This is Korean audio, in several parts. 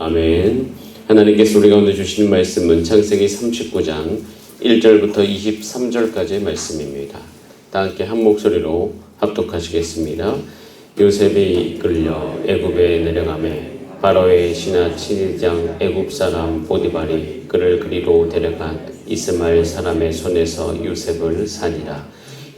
아멘. 하나님께서 우리 가운데 주신 말씀은 창세기 39장 1절부터 23절까지의 말씀입니다. 다 함께 한 목소리로 합독하시겠습니다. 요셉이 이끌려 애굽에 내려가매 바로의 신하 친일장 애굽 사람 보디발이 그를 그리로 데려간 이스마엘 사람의 손에서 요셉을 사니라.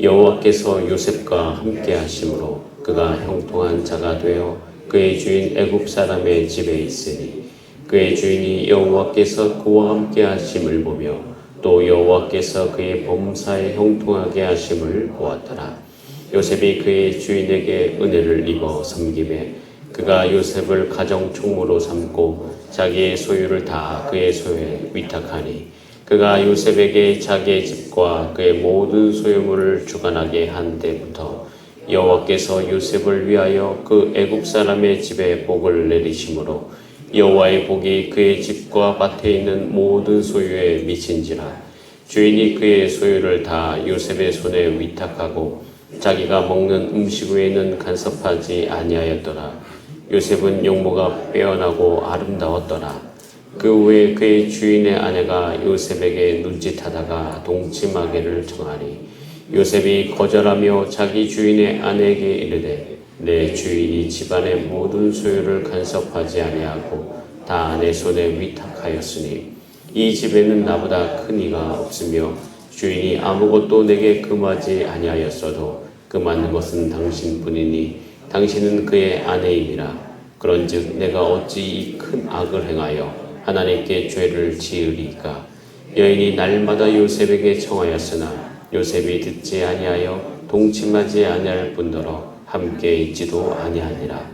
여호와께서 요셉과 함께 하심으로 그가 형통한 자가 되어 그의 주인 애굽 사람의 집에 있으니 그의 주인이 여호와께서 그와 함께 하심을 보며 또 여호와께서 그의 범사에 형통하게 하심을 보았더라. 요셉이 그의 주인에게 은혜를 입어 섬김에 그가 요셉을 가정총무로 삼고 자기의 소유를 다 그의 소유에 위탁하니 그가 요셉에게 자기의 집과 그의 모든 소유물을 주관하게 한 때부터 여호와께서 요셉을 위하여 그 애굽 사람의 집에 복을 내리심으로 여호와의 복이 그의 집과 밭에 있는 모든 소유에 미친지라. 주인이 그의 소유를 다 요셉의 손에 위탁하고 자기가 먹는 음식 외에는 간섭하지 아니하였더라. 요셉은 용모가 빼어나고 아름다웠더라. 그 후에 그의 주인의 아내가 요셉에게 눈짓하다가 동침하기를 청하니 요셉이 거절하며 자기 주인의 아내에게 이르되 내 주인이 집안의 모든 소유를 간섭하지 아니하고 다 내 손에 위탁하였으니 이 집에는 나보다 큰 이가 없으며 주인이 아무것도 내게 금하지 아니하였어도 금하는 것은 당신뿐이니 당신은 그의 아내이니라. 그런즉 내가 어찌 이 큰 악을 행하여 하나님께 죄를 지으리까. 여인이 날마다 요셉에게 청하였으나 요셉이 듣지 아니하여 동침하지 아니할 뿐더러 함께 있지도 아니하니라.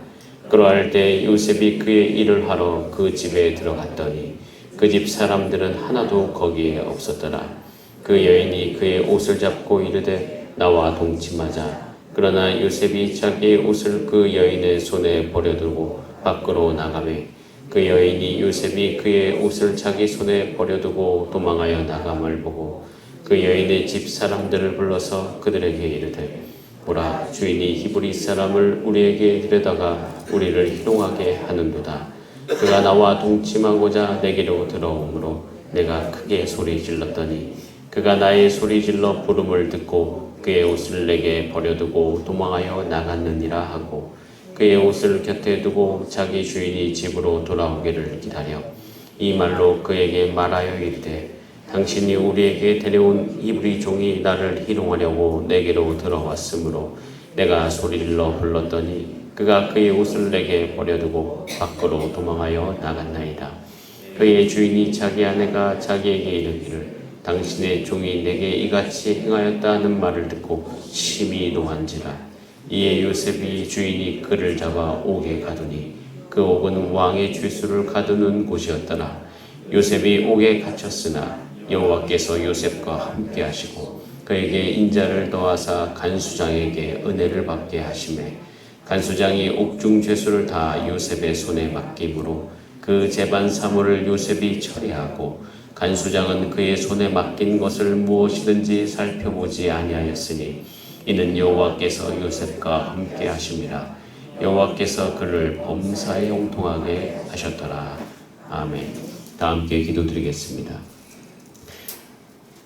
그러할 때 요셉이 그의 일을 하러 그 집에 들어갔더니 그 집 사람들은 하나도 거기에 없었더라. 그 여인이 그의 옷을 잡고 이르되 나와 동침하자. 그러나 요셉이 자기의 옷을 그 여인의 손에 버려두고 밖으로 나가매 그 여인이 요셉이 그의 옷을 자기 손에 버려두고 도망하여 나감을 보고 그 여인의 집 사람들을 불러서 그들에게 이르되 보라, 주인이 히브리 사람을 우리에게 데려다가 우리를 희롱하게 하는도다. 그가 나와 동침하고자 내게로 들어오므로 내가 크게 소리 질렀더니 그가 나의 소리 질러 부름을 듣고 그의 옷을 내게 버려두고 도망하여 나갔느니라 하고 그의 옷을 곁에 두고 자기 주인이 집으로 돌아오기를 기다려 이 말로 그에게 말하여 이르되 당신이 우리에게 데려온 히브리 종이 나를 희롱하려고 내게로 들어왔으므로 내가 소리질러 불렀더니 그가 그의 옷을 내게 버려두고 밖으로 도망하여 나갔나이다. 그의 주인이 자기 아내가 자기에게 이르기를 당신의 종이 내게 이같이 행하였다 하는 말을 듣고 심히 노한지라. 이에 요셉이 주인이 그를 잡아 옥에 가두니 그 옥은 왕의 죄수를 가두는 곳이었더라. 요셉이 옥에 갇혔으나 여호와께서 요셉과 함께 하시고 그에게 인자를 더하사 간수장에게 은혜를 받게 하시매 간수장이 옥중 죄수를 다 요셉의 손에 맡김으로 그 재반 사물을 요셉이 처리하고 간수장은 그의 손에 맡긴 것을 무엇이든지 살펴보지 아니하였으니 이는 여호와께서 요셉과 함께 하심이라. 여호와께서 그를 범사에 형통하게 하셨더라. 아멘. 다 함께 기도드리겠습니다.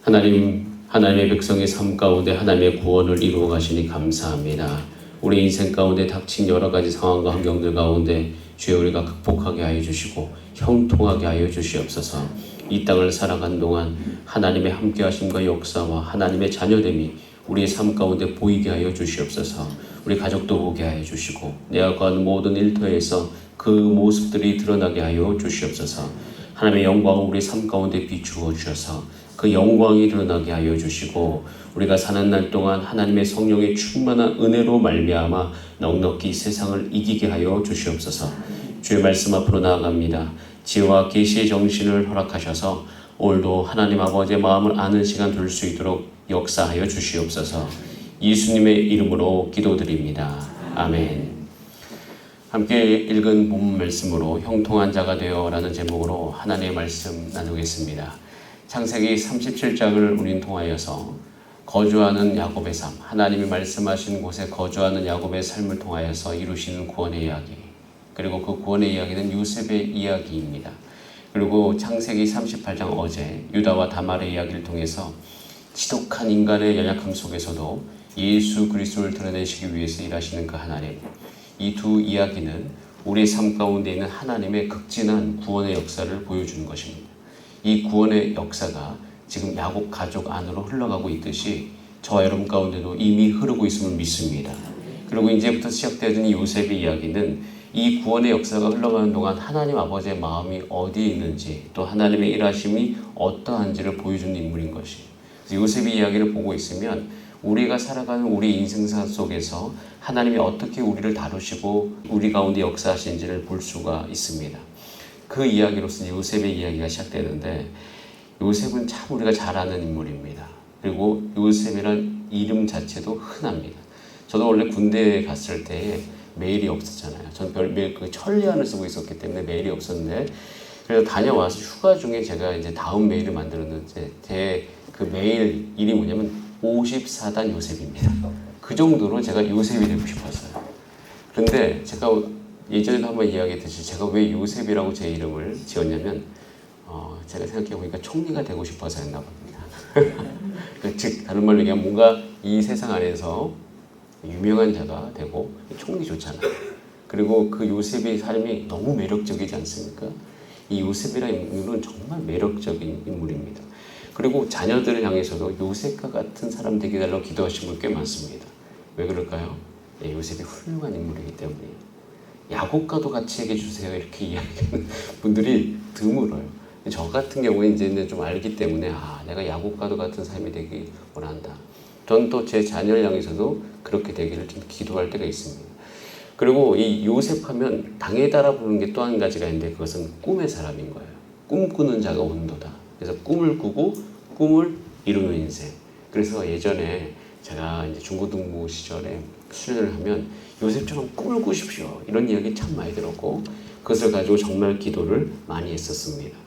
하나님의 백성의 삶 가운데 하나님의 구원을 이루어 가시니 감사합니다. 우리 인생 가운데 닥친 여러 가지 상황과 환경들 가운데 주여 우리가 극복하게 하여 주시고 형통하게 하여 주시옵소서. 이 땅을 살아간 동안 하나님의 함께 하심과 역사와 하나님의 자녀됨이 우리의 삶 가운데 보이게 하여 주시옵소서. 우리 가족도 보게 하여 주시고 내가 거하는 모든 일터에서 그 모습들이 드러나게 하여 주시옵소서. 하나님의 영광을 우리 삶 가운데 비추어 주셔서 그 영광이 드러나게 하여 주시고 우리가 사는 날 동안 하나님의 성령의 충만한 은혜로 말미암아 넉넉히 세상을 이기게 하여 주시옵소서. 주의 말씀 앞으로 나아갑니다. 지혜와 계시의 정신을 허락하셔서 오늘도 하나님 아버지의 마음을 아는 시간 될 수 있도록 역사하여 주시옵소서. 예수님의 이름으로 기도드립니다. 아멘. 함께 읽은 본문 말씀으로 형통한 자가 되어 라는 제목으로 하나님의 말씀 나누겠습니다. 창세기 37장을 우린 통하여서 거주하는 야곱의 삶, 하나님이 말씀하신 곳에 거주하는 야곱의 삶을 통하여서 이루시는 구원의 이야기, 그리고 그 구원의 이야기는 요셉의 이야기입니다. 그리고 창세기 38장 어제 유다와 다말의 이야기를 통해서 지독한 인간의 연약함 속에서도 예수 그리스도를 드러내시기 위해서 일하시는 그 하나님, 이 두 이야기는 우리의 삶 가운데 있는 하나님의 극진한 구원의 역사를 보여주는 것입니다. 이 구원의 역사가 지금 야곱 가족 안으로 흘러가고 있듯이 저와 여러분 가운데도 이미 흐르고 있음을 믿습니다. 그리고 이제부터 시작되어진 요셉의 이야기는 이 구원의 역사가 흘러가는 동안 하나님 아버지의 마음이 어디에 있는지, 또 하나님의 일하심이 어떠한지를 보여주는 인물인 것이에요. 요셉의 이야기를 보고 있으면 우리가 살아가는 우리 인생사 속에서 하나님이 어떻게 우리를 다루시고 우리 가운데 역사하시는지를 볼 수가 있습니다. 그 이야기로서 요셉의 이야기가 시작되는데, 요셉은 참 우리가 잘 아는 인물입니다. 그리고 요셉이란 이름 자체도 흔합니다. 저도 원래 군대에 갔을 때 메일이 없었잖아요. 전 매일 그 천리안을 쓰고 있었기 때문에 메일이 없었는데, 그래서 다녀와서 휴가 중에 제가 이제 다음 메일을 만들었는데, 제 그 메일 일이 뭐냐면 54단 요셉입니다. 그 정도로 제가 요셉이 되고 싶었어요. 그런데 제가 예전에도 한번 이야기했듯이 제가 왜 요셉이라고 제 이름을 지었냐면, 제가 생각해보니까 총리가 되고 싶어서였나 봅니다. 즉 다른 말로 얘기하면 뭔가 이 세상 안에서 유명한 자가 되고, 총리 좋잖아요. 그리고 그 요셉의 삶이 너무 매력적이지 않습니까? 이 요셉이라는 인물은 정말 매력적인 인물입니다. 그리고 자녀들을 향해서도 요셉과 같은 사람 되게 달라고 기도하신 분 꽤 많습니다. 왜 그럴까요? 요셉이 훌륭한 인물이기 때문이에요. 야곱과도 같이 얘기해 주세요, 이렇게 이야기하는 분들이 드물어요. 저 같은 경우에 이제 좀 알기 때문에 내가 야곱과도 같은 삶이 되기 원한다. 전 또 제 자녀를 향해서도 그렇게 되기를 좀 기도할 때가 있습니다. 그리고 이 요셉하면 당에 따라 부르는 게 또 한 가지가 있는데, 그것은 꿈의 사람인 거예요. 꿈꾸는 자가 온도다. 그래서 꿈을 꾸고 꿈을 이루는 인생. 그래서 예전에 제가 이제 중고등부 시절에 수련을 하면 요셉처럼 꿈을 꾸십시오, 이런 이야기 참 많이 들었고, 그것을 가지고 정말 기도를 많이 했었습니다.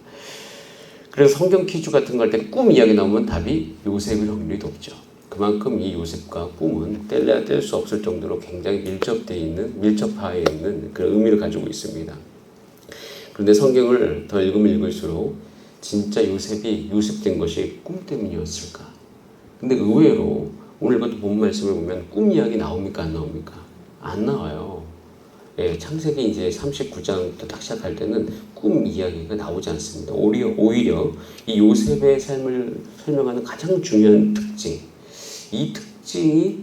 그래서 성경 퀴즈 같은 거 할 때 꿈 이야기 나오면 답이 요셉일 확률이 높죠. 그만큼 이 요셉과 꿈은 뗄래야 뗄 수 없을 정도로 굉장히 밀접하에 있는 그런 의미를 가지고 있습니다. 그런데 성경을 더 읽으면 읽을수록 진짜 요셉이 요셉된 것이 꿈 때문이었을까? 근데 의외로 오늘 이것도 본 말씀을 보면 꿈 이야기 나옵니까? 안 나옵니까? 안 나와요. 창세기 이제 39장부터 딱 시작할 때는 꿈 이야기가 나오지 않습니다. 오히려 이 요셉의 삶을 설명하는 가장 중요한 특징, 이 특징이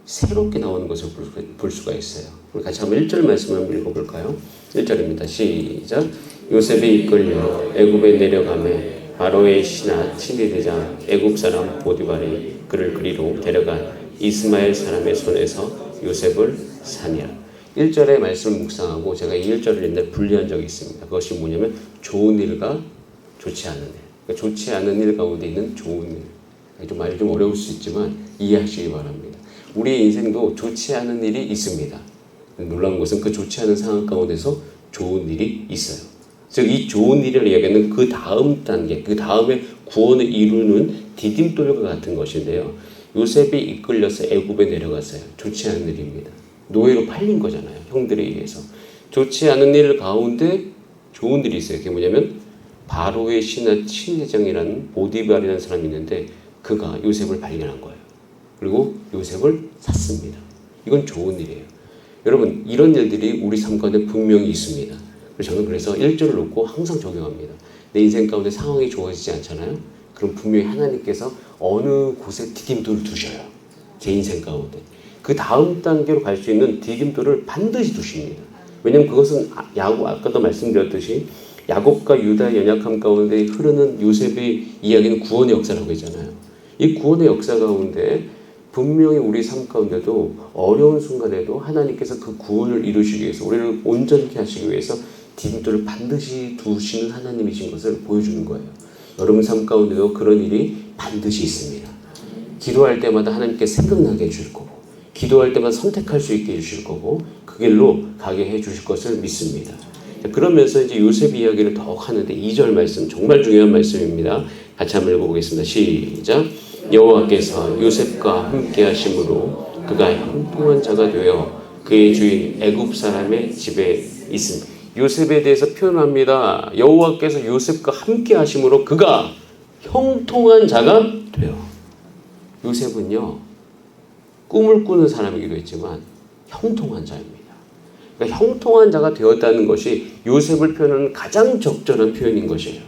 새롭게 나오는 것을 볼 수가 있어요. 우리 같이 한번 1절 말씀을 한번 읽어볼까요? 1절입니다. 시작. 요셉이 이끌려 애굽에 내려가매 바로의 신하 친위대장 애굽 사람 보디발이 그를 그리로 데려간 이스마엘 사람의 손에서 요셉을 사니라. 1절의 말씀을 묵상하고 제가 이 1절을 옛날에 분리한 적이 있습니다. 그것이 뭐냐면 좋은 일과 좋지 않은 일. 그러니까 좋지 않은 일 가운데 있는 좋은 일. 좀 말이 좀 어려울 수 있지만 이해하시기 바랍니다. 우리의 인생도 좋지 않은 일이 있습니다. 놀라운 것은 그 좋지 않은 상황 가운데서 좋은 일이 있어요. 즉 이 좋은 일을 이야기하는 그 다음 단계, 그 다음에 구원을 이루는 디딤돌과 같은 것인데요. 요셉이 이끌려서 애굽에 내려갔어요. 좋지 않은 일입니다. 노예로 팔린 거잖아요. 형들에 의해서. 좋지 않은 일 가운데 좋은 일이 있어요. 그게 뭐냐면 바로의 신하 친회장이라는 보디발이라는 사람이 있는데 그가 요셉을 발견한 거예요. 그리고 요셉을 샀습니다. 이건 좋은 일이에요. 여러분, 이런 일들이 우리 삶 가운데 분명히 있습니다. 저는 그래서 1절을 놓고 항상 적용합니다. 내 인생 가운데 상황이 좋아지지 않잖아요? 그럼 분명히 하나님께서 어느 곳에 디딤돌을 두셔요. 제 인생 가운데. 그 다음 단계로 갈 수 있는 디딤돌을 반드시 두십니다. 왜냐하면 그것은 아까도 말씀드렸듯이 야곱과 유다의 연약함 가운데 흐르는 요셉의 이야기는 구원의 역사라고 했잖아요. 이 구원의 역사 가운데 분명히 우리 삶 가운데도 어려운 순간에도 하나님께서 그 구원을 이루시기 위해서 우리를 온전케 하시기 위해서 디딤돌을 반드시 두시는 하나님이신 것을 보여주는 거예요. 여러분 삶 가운데도 그런 일이 반드시 있습니다. 기도할 때마다 하나님께 생각나게 해주실 거고, 기도할 때마다 선택할 수 있게 해주실 거고, 그 길로 가게 해주실 것을 믿습니다. 그러면서 이제 요셉 이야기를 더욱 하는데 2절 말씀 정말 중요한 말씀입니다. 같이 한번 읽어보겠습니다. 시작. 여호와께서 요셉과 함께 하심으로 그가 형통한 자가 되어 그의 주인 애굽 사람의 집에 있습니다. 요셉에 대해서 표현합니다. 여호와께서 요셉과 함께 하심으로 그가 형통한 자가 돼요. 요셉은요, 꿈을 꾸는 사람이기도 했지만 형통한 자입니다. 그러니까 형통한 자가 되었다는 것이 요셉을 표현하는 가장 적절한 표현인 것이에요.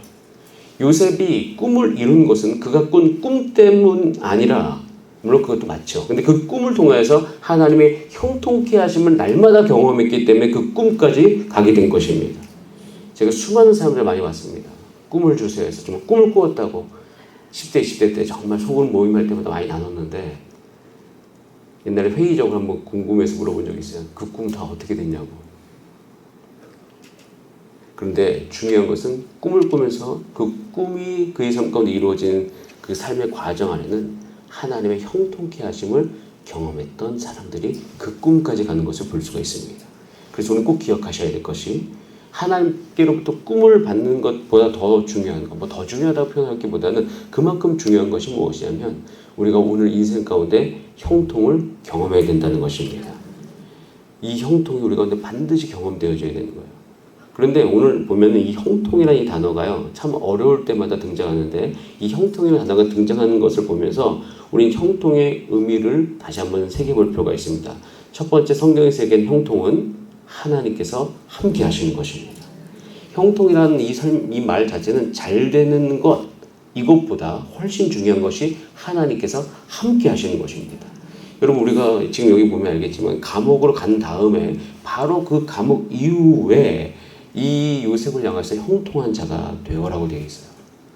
요셉이 꿈을 이룬 것은 그가 꾼 꿈 때문 아니라, 물론 그것도 맞죠. 근데 그 꿈을 통해서 하나님의 형통케 하심을 날마다 경험했기 때문에 그 꿈까지 가게 된 것입니다. 제가 수많은 사람들 많이 봤습니다. 꿈을 주세요 해서 정말 꿈을 꾸었다고 10대, 20대 때 정말 소그룹 모임할 때마다 많이 나눴는데, 옛날에 회의적으로 한번 궁금해서 물어본 적이 있어요. 그 꿈 다 어떻게 됐냐고. 그런데 중요한 것은 꿈을 꾸면서 그 꿈이 그의 삶 가운데 이루어진 그 삶의 과정 안에는 하나님의 형통케 하심을 경험했던 사람들이 그 꿈까지 가는 것을 볼 수가 있습니다. 그래서 오늘 꼭 기억하셔야 될 것이, 하나님께로부터 꿈을 받는 것보다 더 중요한 것, 뭐 더 중요하다고 표현하기보다는 그만큼 중요한 것이 무엇이냐면, 우리가 오늘 인생 가운데 형통을 경험해야 된다는 것입니다. 이 형통이 우리 가운데 반드시 경험되어져야 되는 거예요. 그런데 오늘 보면 이 형통이라는 이 단어가요, 참 어려울 때마다 등장하는데, 이 형통이라는 단어가 등장하는 것을 보면서 우리는 형통의 의미를 다시 한번 새겨볼 필요가 있습니다. 첫 번째, 성경에 새긴 형통은 하나님께서 함께 하시는 것입니다. 형통이라는 이 말 자체는 잘 되는 것, 이것보다 훨씬 중요한 것이 하나님께서 함께 하시는 것입니다. 여러분, 우리가 지금 여기 보면 알겠지만 감옥으로 간 다음에 바로 그 감옥 이후에 이 요셉을 향해서 형통한 자가 되어라고 되어 있어요.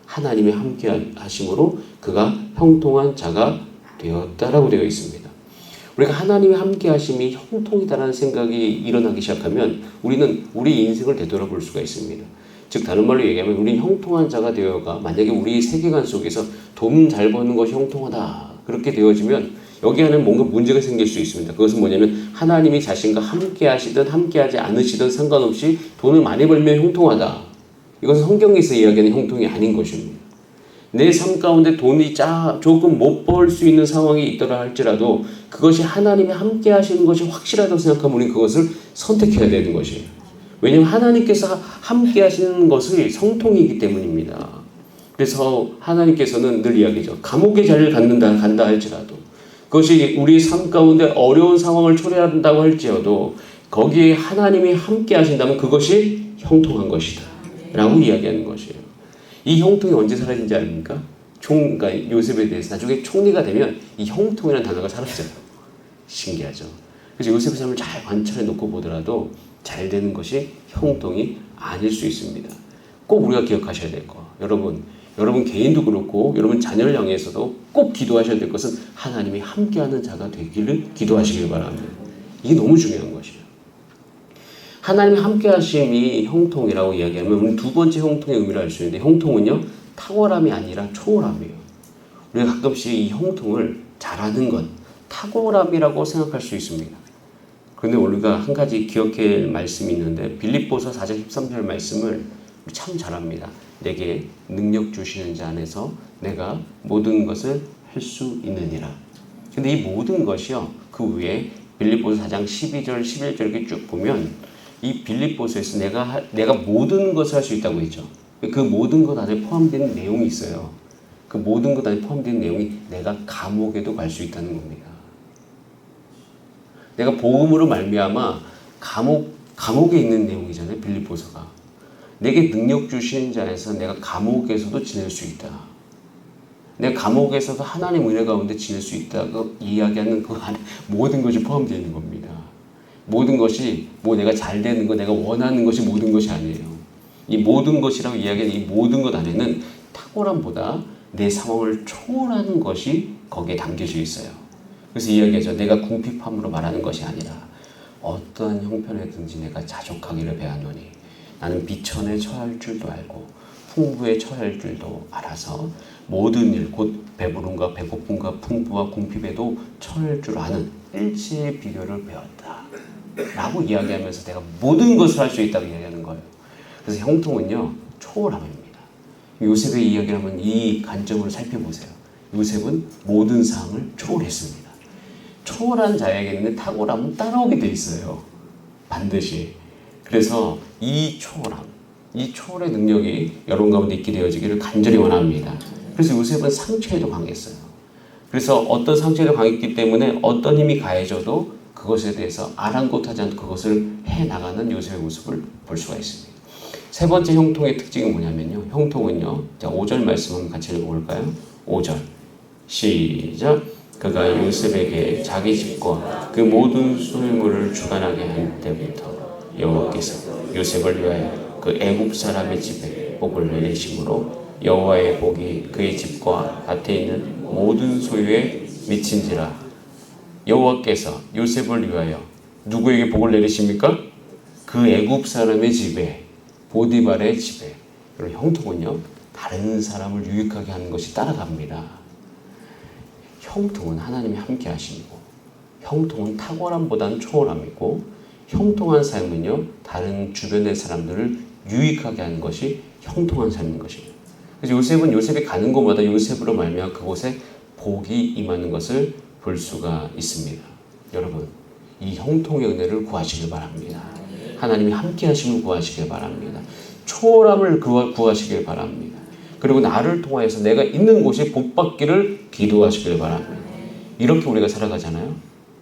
하나님이 함께 하심으로 그가 형통한 자가 되었다라고 되어 있습니다. 우리가 하나님의 함께 하심이 형통이다라는 생각이 일어나기 시작하면 우리는 우리 인생을 되돌아볼 수가 있습니다. 즉 다른 말로 얘기하면 우리는 형통한 자가 되어가, 만약에 우리 세계관 속에서 돈 잘 버는 것이 형통하다 그렇게 되어지면 여기 안에 뭔가 문제가 생길 수 있습니다. 그것은 뭐냐면, 하나님이 자신과 함께 하시든 함께 하지 않으시든 상관없이 돈을 많이 벌면 형통하다. 이것은 성경에서 이야기하는 형통이 아닌 것입니다. 내 삶 가운데 돈이 조금 못 벌 수 있는 상황이 있더라 할지라도 그것이 하나님이 함께 하시는 것이 확실하다고 생각하면 우리는 그것을 선택해야 되는 것이에요. 왜냐하면 하나님께서 함께 하시는 것이 성통이기 때문입니다. 그래서 하나님께서는 늘 이야기죠. 감옥의 자리를 간다 할지라도, 그것이 우리 삶 가운데 어려운 상황을 초래한다고 할지라도 거기에 하나님이 함께 하신다면 그것이 형통한 것이다 라고 이야기하는 것이에요. 이 형통이 언제 사라진지 아닙니까? 그러니까 요셉에 대해서 나중에 총리가 되면 이 형통이라는 단어가 사라져요. 신기하죠. 그래서 요셉의 삶을 잘 관찰해 놓고 보더라도 잘 되는 것이 형통이 아닐 수 있습니다. 꼭 우리가 기억하셔야 될 거, 여러분 개인도 그렇고 여러분 자녀를 향해서도 꼭 기도하셔야 될 것은 하나님이 함께하는 자가 되기를 기도하시길 바랍니다. 이게 너무 중요한 것이에요. 하나님이 함께하심이 형통이라고 이야기하면 우리는 두 번째 형통의 의미를 알 수 있는데, 형통은요 탁월함이 아니라 초월함이에요. 우리가 가끔씩 이 형통을 잘하는 것, 탁월함이라고 생각할 수 있습니다. 그런데 우리가 한 가지 기억할 말씀이 있는데, 빌립보서 4장 13절 말씀을 참 잘합니다. 내게 능력 주시는 자 안에서 내가 모든 것을 할 수 있느니라. 근데 이 모든 것이요, 그 위에 빌립보서 4장 12절 11절 이렇게 쭉 보면 이 빌립보서에서 내가 모든 것을 할 수 있다고 했죠. 그 모든 것 안에 포함되는 내용이 있어요. 그 모든 것 안에 포함되는 내용이 내가 감옥에도 갈 수 있다는 겁니다. 내가 복음으로 말미암아 감옥에 있는 내용이잖아요. 빌립보서가 내게 능력 주시는 자에서 내가 감옥에서도 지낼 수 있다. 내가 감옥에서도 하나님 은혜 가운데 지낼 수 있다고 이야기하는 그 안에 모든 것이 포함되어 있는 겁니다. 모든 것이 뭐 내가 잘 되는 거, 내가 원하는 것이 모든 것이 아니에요. 이 모든 것이라고 이야기하는 이 모든 것 안에는 탁월함보다 내 상황을 초월하는 것이 거기에 담겨져 있어요. 그래서 이야기하죠. 내가 궁핍함으로 말하는 것이 아니라 어떠한 형편에든지 내가 자족하기를 배하노니 나는 비천에 처할 줄도 알고 풍부에 처할 줄도 알아서 모든 일 곧 배부름과 배고픔과 풍부와 궁핍에도 처할 줄 아는 일체의 비결을 배웠다 라고 이야기하면서 내가 모든 것을 할 수 있다고 이야기하는 거예요. 그래서 형통은요 초월함입니다. 요셉의 이야기를 하면 이 관점으로 살펴보세요. 요셉은 모든 상황을 초월했습니다. 초월한 자에게는 탁월함은 따라오게 돼 있어요. 반드시. 그래서 이 초월함, 이 초월의 능력이 여러분 가운데 있게 되어지기를 간절히 원합니다. 그래서 요셉은 상처에도 강했어요. 그래서 어떤 상처에도 강했기 때문에 어떤 힘이 가해져도 그것에 대해서 아랑곳하지 않고 그것을 해나가는 요셉의 모습을 볼 수가 있습니다. 세 번째 형통의 특징이 뭐냐면요. 형통은요. 자, 5절 말씀 한번 같이 읽어볼까요? 5절 시작. 그가 요셉에게 자기 집과 그 모든 소유물을 주관하게 할 때부터 여호와께서 요셉을 위하여 그 애굽 사람의 집에 복을 내리심으로 여호와의 복이 그의 집과 밭에 있는 모든 소유에 미친지라. 여호와께서 요셉을 위하여 누구에게 복을 내리십니까? 그 애굽 사람의 집에, 보디발의 집에. 그리고 형통은요, 다른 사람을 유익하게 하는 것이 따라갑니다. 형통은 하나님이 함께 하시고, 형통은 탁월함보다는 초월함이고, 형통한 삶은요, 다른 주변의 사람들을 유익하게 하는 것이 형통한 삶인 것입니다. 그래서 요셉이 가는 곳마다 요셉으로 말미암아 그곳에 복이 임하는 것을 볼 수가 있습니다. 여러분, 이 형통의 은혜를 구하시길 바랍니다. 하나님이 함께 하심을 구하시길 바랍니다. 초월함을 구하시길 바랍니다. 그리고 나를 통하여서 내가 있는 곳이 복받기를 기도하시길 바랍니다. 이렇게 우리가 살아가잖아요.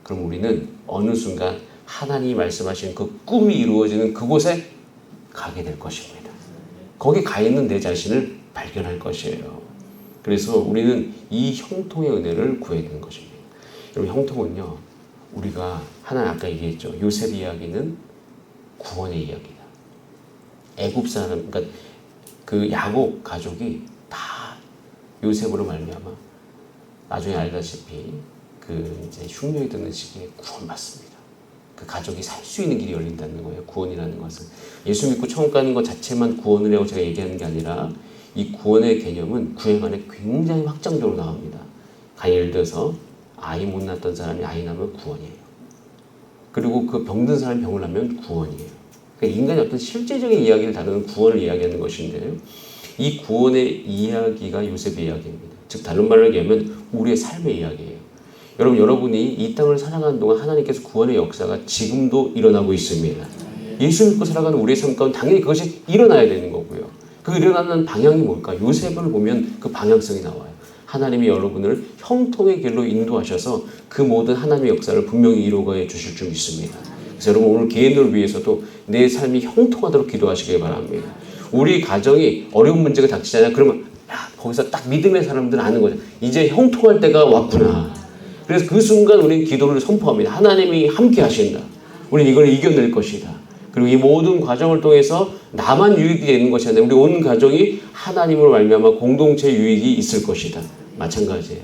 그럼 우리는 어느 순간 하나님이 말씀하신 그 꿈이 이루어지는 그곳에 가게 될 것입니다. 거기 가 있는 내 자신을 발견할 것이에요. 그래서 우리는 이 형통의 은혜를 구해야 되는 것입니다. 여러분, 형통은요, 우리가 하나 아까 얘기했죠. 요셉 이야기는 구원의 이야기다. 애굽 사람, 그러니까 그 야곱 가족이 다 요셉으로 말미암아 나중에 알다시피 그 이제 흉년이 드는 시기에 구원받습니다. 그 가족이 살 수 있는 길이 열린다는 거예요. 구원이라는 것은 예수 믿고 천국 가는 것 자체만 구원이라고 제가 얘기하는 게 아니라 이 구원의 개념은 구약 안에 굉장히 확장적으로 나옵니다. 예를 들어서 아이 못 낳았던 사람이 아이 낳으면 구원이에요. 그리고 그 병든 사람이 병을 낳으면 구원이에요. 그러니까 인간의 어떤 실제적인 이야기를 다루는 구원을 이야기하는 것인데요. 이 구원의 이야기가 요셉의 이야기입니다. 즉 다른 말로 얘기하면 우리의 삶의 이야기예요. 여러분이 이 땅을 살아가는 동안 하나님께서 구원의 역사가 지금도 일어나고 있습니다. 예수 믿고 살아가는 우리의 삶 가운데 당연히 그것이 일어나야 되는 거고요. 그 일어나는 방향이 뭘까? 요셉을 보면 그 방향성이 나와요. 하나님이 여러분을 형통의 길로 인도하셔서 그 모든 하나님의 역사를 분명히 이루어가 주실 줄 믿습니다. 그래서 여러분 오늘 개인을 위해서도 내 삶이 형통하도록 기도하시길 바랍니다. 우리 가정이 어려운 문제가 닥치잖아요. 그러면 거기서 딱 믿음의 사람들은 아는 거죠. 이제 형통할 때가 왔구나. 그래서 그 순간 우리는 기도를 선포합니다. 하나님이 함께 하신다. 우리는 이걸 이겨낼 것이다. 그리고 이 모든 과정을 통해서 나만 유익이 되는 것이 아니라 우리 온 가정이 하나님으로 말미암아 공동체 유익이 있을 것이다. 마찬가지예요.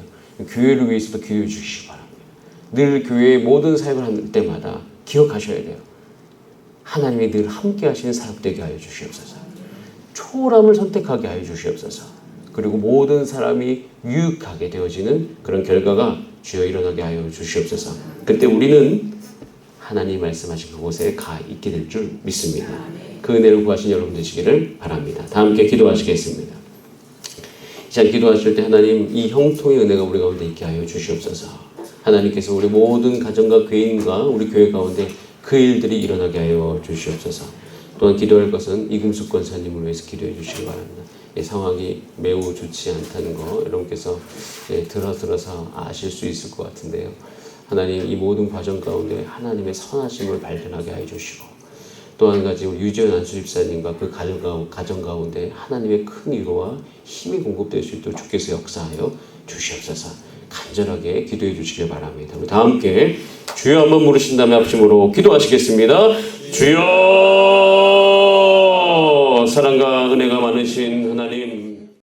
교회를 위해서도 기도해 주시기 바랍니다. 늘 교회의 모든 사역을 할 때마다 기억하셔야 돼요. 하나님이 늘 함께 하시는 사역 되게 하여 주시옵소서. 초월함을 선택하게 하여 주시옵소서. 그리고 모든 사람이 유익하게 되어지는 그런 결과가 주여 일어나게 하여 주시옵소서. 그때 우리는 하나님 말씀하신 그곳에 가 있게 될 줄 믿습니다. 그 은혜를 구하신 여러분 되시기를 바랍니다. 다 함께 기도하시겠습니다. 자, 기도하실 때 하나님 이 형통의 은혜가 우리 가운데 있게 하여 주시옵소서. 하나님께서 우리 모든 가정과 개인과 우리 교회 가운데 그 일들이 일어나게 하여 주시옵소서. 또한 기도할 것은 이금숙 권사님을 위해서 기도해 주시기 바랍니다. 이 상황이 매우 좋지 않다는 거 여러분께서 들어서 아실 수 있을 것 같은데요. 하나님 이 모든 과정 가운데 하나님의 선하심을 발견하게 해 주시고 또 한 가지 우리 유지연 안수집사님과 그 가정 가운데 하나님의 큰 위로와 힘이 공급될 수 있도록 주께서 역사하여 주시옵소서. 간절하게 기도해 주시길 바랍니다. 우리 다 함께 주여 한번 부르신 다음에 합심으로 기도하시겠습니다. 주여 사랑과